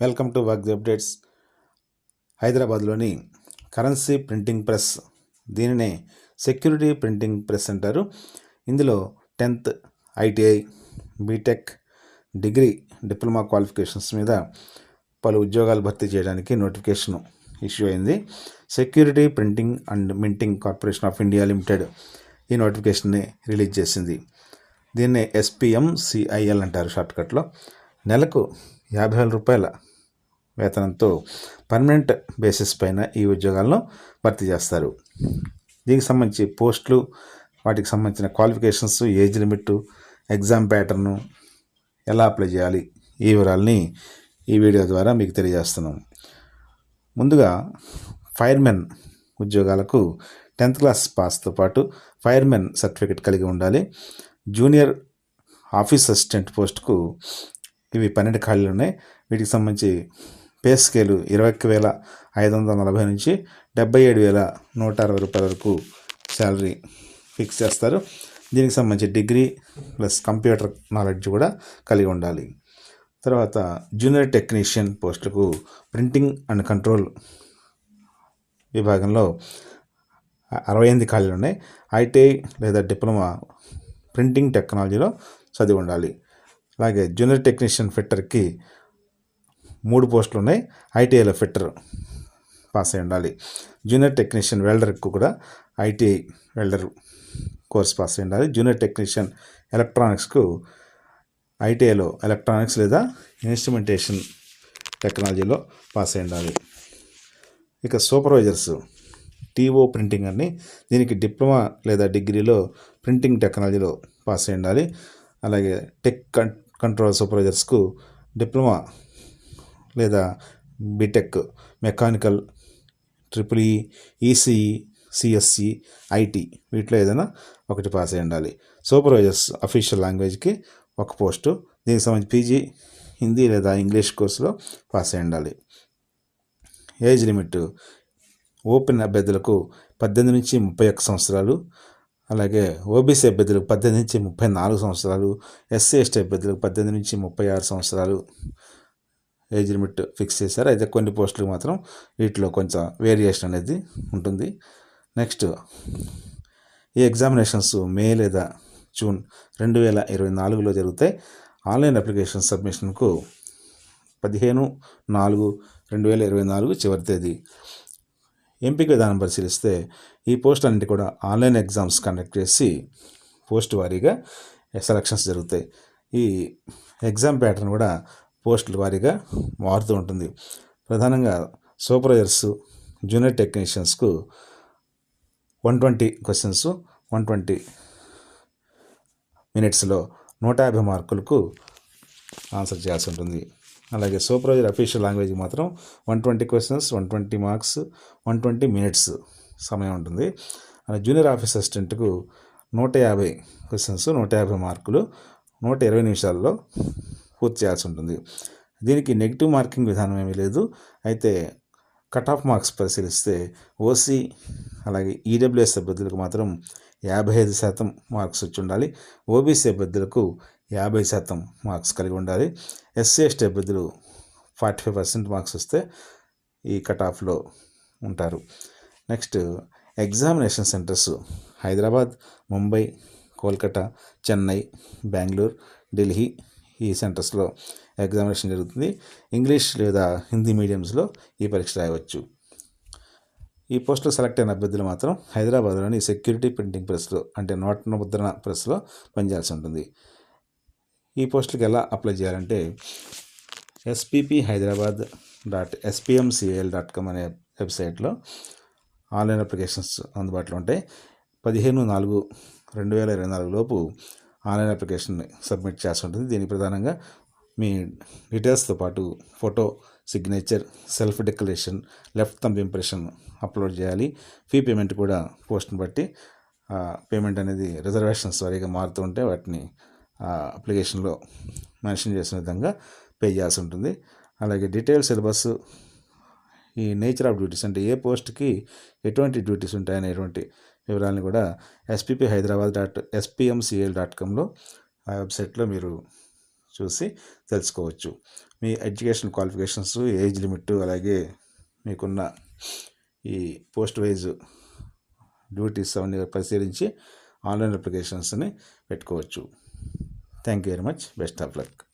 Welcome to work updates. హైదరాబాద్లోని currency printing press, దీనినే security printing press అంటారు. ఇందులో 10th ITI, BTech, degree, diploma qualifications మీద పలు ఉద్యోగాలు భర్తీ చేయడానికి నోటిఫికేషన్ ఇష్యూ అయింది. Security printing and minting corporation of India limited ఈ నోటిఫికేషన్ని రిలీజ్ చేసింది. దీన్నే SPMCIL అంటారు షార్ట్కట్లో. నెలకు 50,000 రూపాయల వేతనంతో పర్మనెంట్ బేసిస్ పైన ఈ ఉద్యోగాలను భర్తీ చేస్తారు. దీనికి సంబంధించి పోస్టులు, వాటికి సంబంధించిన qualifications, age limit, exam pattern, ఎలా అప్లై చేయాలి, ఈ వివరాలని ఈ వీడియో ద్వారా మీకు తెలియజేస్తున్నాం. ముందుగా ఫైర్మెన్ ఉద్యోగాలకు 10th క్లాస్ పాస్తో పాటు ఫైర్మెన్ సర్టిఫికెట్ కలిగి ఉండాలి. జూనియర్ ఆఫీస్ అసిస్టెంట్ పోస్టుకు ఇవి 12 ఖాళీలు ఉన్నాయి. వీటికి సంబంధించి పే స్కేలు 21,540 నుంచి 77,160 రూపాయల వరకు శాలరీ ఫిక్స్ చేస్తారు. దీనికి సంబంధించి డిగ్రీ ప్లస్ కంప్యూటర్ నాలెడ్జ్ కూడా కలిగి ఉండాలి. తర్వాత జూనియర్ టెక్నీషియన్ పోస్టులకు ప్రింటింగ్ అండ్ కంట్రోల్ విభాగంలో 68 ఖాళీలు ఉన్నాయి. ITI లేదా డిప్లొమా ప్రింటింగ్ టెక్నాలజీలో చదివి ఉండాలి. అలాగే జూనియర్ టెక్నీషియన్ ఫిట్టర్కి 3 పోస్టులు ఉన్నాయి. ITIలో ఫిట్టర్ పాస్ అయి ఉండాలి. జూనియర్ టెక్నీషియన్ వెల్డర్కు కూడా ITI వెల్డర్ కోర్స్ పాస్ అయి ఉండాలి. జూనియర్ టెక్నీషియన్ ఎలక్ట్రానిక్స్కు ITIలో ఎలక్ట్రానిక్స్ లేదా ఇన్స్ట్రుమెంటేషన్ టెక్నాలజీలో పాస్ అయి ఉండాలి. ఇక సూపర్వైజర్స్ TO ప్రింటింగ్ అని, దీనికి డిప్లొమా లేదా డిగ్రీలో ప్రింటింగ్ టెక్నాలజీలో పాస్ అయి ఉండాలి. అలాగే టెక్ కంట్రోల్ సూపర్వైజర్స్కు డిప్లొమా లేదా BTech, mechanical, EEE, ECE, CSE, IT వీటిలో ఏదైనా ఒకటి పాస్ అయి ఉండాలి. సూపర్వైజర్స్ అఫీషియల్ లాంగ్వేజ్కి 1 పోస్టు, దీనికి సంబంధించి PG హిందీ లేదా ఇంగ్లీష్ కోర్సులో పాస్ అయి ఉండాలి. ఏజ్ లిమిట్ ఓపెన్ అభ్యర్థులకు 18 నుంచి 31 సంవత్సరాలు, అలాగే OBC అభ్యర్థులకు 18 నుంచి 34 సంవత్సరాలు, SC/ST అభ్యర్థులకు 18 నుంచి 36 సంవత్సరాలు ఏజ్ లిమిట్ ఫిక్స్ చేశారు. అయితే కొన్ని పోస్టులకు మాత్రం వీటిలో కొంచెం వేరియేషన్ అనేది ఉంటుంది. నెక్స్ట్, ఈ ఎగ్జామినేషన్స్ మే లేదా జూన్ 2024లో జరుగుతాయి. ఆన్లైన్ అప్లికేషన్ సబ్మిషన్కు 15/4/2024 చివరి తేదీ. ఎంపిక విధానం పరిశీలిస్తే ఈ పోస్టులన్నింటి కూడా ఆన్లైన్ ఎగ్జామ్స్ కండక్ట్ చేసి పోస్ట్ వారీగా సెలక్షన్స్ జరుగుతాయి. ఈ ఎగ్జామ్ ప్యాటర్న్ కూడా పోస్టుల వారీగా మారుతూ ఉంటుంది. ప్రధానంగా సూపర్వైజర్స్, జూనియర్ టెక్నీషియన్స్కు 120 క్వశ్చన్స్ 120 మినిట్స్లో 150 మార్కులకు ఆన్సర్ చేయాల్సి ఉంటుంది. అలాగే సూపర్వైజర్ అఫీషియల్ లాంగ్వేజ్కి మాత్రం 120 క్వశ్చన్స్ 120 మార్క్స్ 120 మినిట్స్ సమయం ఉంటుంది. అలాగే జూనియర్ ఆఫీస్ అసిస్టెంట్కు 150 క్వశ్చన్స్ 150 మార్కులు 120 నిమిషాల్లో పూర్తి చేయాల్సి ఉంటుంది. దీనికి నెగిటివ్ మార్కింగ్ విధానం ఏమీ లేదు. అయితే కట్ ఆఫ్ మార్క్స్ పరిశీలిస్తే OC అలాగే EWS అభ్యర్థులకు మాత్రం 55% మార్క్స్ వచ్చి ఉండాలి. OBC అభ్యర్థులకు 50% మార్క్స్ కలిగి ఉండాలి. SC/ST అభ్యర్థులు 45% మార్క్స్ వస్తే ఈ కట్ ఆఫ్లో ఉంటారు. Next, examination centres Hyderabad, Mumbai, Kolkata, Chennai, Bengaluru, Delhi ఈ సెంటర్స్లో ఎగ్జామినేషన్ జరుగుతుంది. ఇంగ్లీష్ లేదా హిందీ మీడియంస్లో ఈ పరీక్ష రాయవచ్చు. ఈ పోస్టులో సెలెక్ట్ అయిన అభ్యర్థులు మాత్రం హైదరాబాద్లోని సెక్యూరిటీ ప్రింటింగ్ ప్రెస్లో, అంటే నోట్ల ముద్రణ ప్రెస్లో పనిచేయాల్సి ఉంటుంది. ఈ పోస్టులకు ఎలా అప్లై చేయాలంటే spphyderabad.spmcil.com అనే వెబ్సైట్లో ఆన్లైన్ అప్లికేషన్స్ అందుబాటులో ఉంటాయి. 15/4/2024 లోపు ఆన్లైన్ అప్లికేషన్ సబ్మిట్ చేయాల్సి ఉంటుంది. దీనికి ప్రధానంగా మీ డీటెయిల్స్తో పాటు photo, signature, self declaration, left thumb impression upload చేయాలి. ఫీ పేమెంట్ కూడా పోస్ట్ని బట్టి పేమెంట్ అనేది రిజర్వేషన్స్ వారీగా మారుతూ ఉంటే వాటిని అప్లికేషన్లో మెన్షన్ చేసిన విధంగా పే చేయాల్సి ఉంటుంది. అలాగే డీటెయిల్ సిలబస్, ఈ నేచర్ ఆఫ్ డ్యూటీస్, అంటే ఏ పోస్ట్కి ఎటువంటి డ్యూటీస్ ఉంటాయనేటువంటి వివరాలను కూడా spphyderabad.spmcil.comలో ఆ వెబ్సైట్లో మీరు చూసి తెలుసుకోవచ్చు. మీ ఎడ్యుకేషన్ క్వాలిఫికేషన్స్, ఏజ్ లిమిట్, అలాగే మీకున్న ఈ పోస్ట్ వైజ్ డ్యూటీస్ అవన్నీ పరిశీలించి ఆన్లైన్ అప్లికేషన్స్ని పెట్టుకోవచ్చు. Thank you very much. Best of luck.